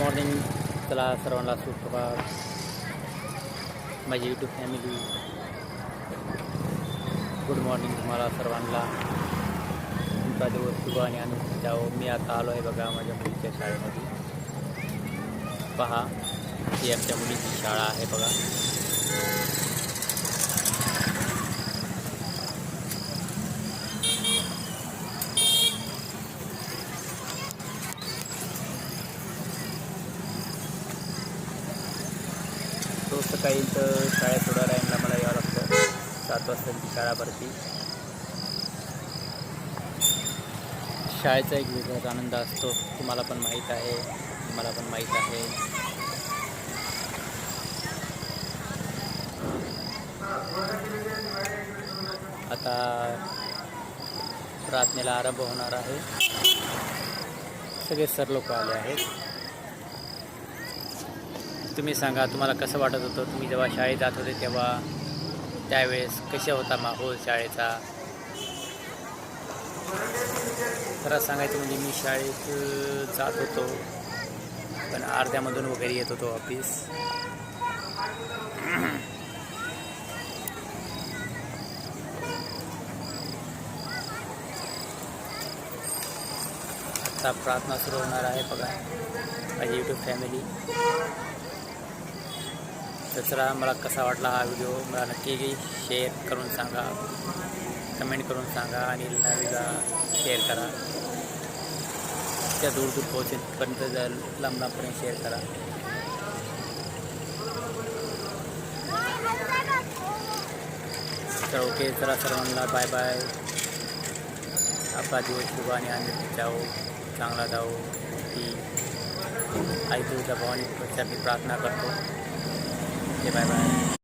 Morning. चला सर्वांना सुप्रभात. माझी यूट्यूब फॅमिली, गुड मॉर्निंग तुम्हाला सर्वांना. तुमचा दिवस शुभ आणि आनंद जावो. मी आता आलो आहे बघा माझ्या मुलीच्या शाळेमध्ये. पहा, ही आमच्या मुलीची शाळा आहे बघा. तो सकाळी तर शाळेत थोड्या टाईमला मला यावं लागतं. 7 वाजता ती शाळा भरती. शाळेचा एक वेगळाच आनंद असतो. तुम्हाला पण माहीत आहे, मला पण माहीत आहे. आता प्रार्थनेला आरंभ होणार आहे. सगळे सर लोक आले आहेत. तुम्ही सांगा, तुम्हाला कसं वाटत होतं तुम्ही जेव्हा शाळेत जात होते तेव्हा? त्यावेळेस कशा होता माहोल शाळेचा? खरं सांगायचं म्हणजे मी शाळेत जात होतो, पण अर्ध्यामधून वगैरे येत होतो ऑफिस. आता प्रार्थना सुरू होणार आहे बघा माझी यूट्यूब फॅमिली. तर चला, मला कसा वाटला हा व्हिडिओ मला नक्की शेअर करून सांगा, कमेंट करून सांगा आणि नवीला शेअर करा. त्या दूर दूर पोहोचेपर्यंत लांबपर्यंत शेअर करा. तर ओके, चला सर्वांना बाय बाय. आपला दिवस शुभ आणि आनंदी जाओ, चांगला जाओ. ही आई तुझ्या भवानी मी प्रार्थना करतो. Bye bye.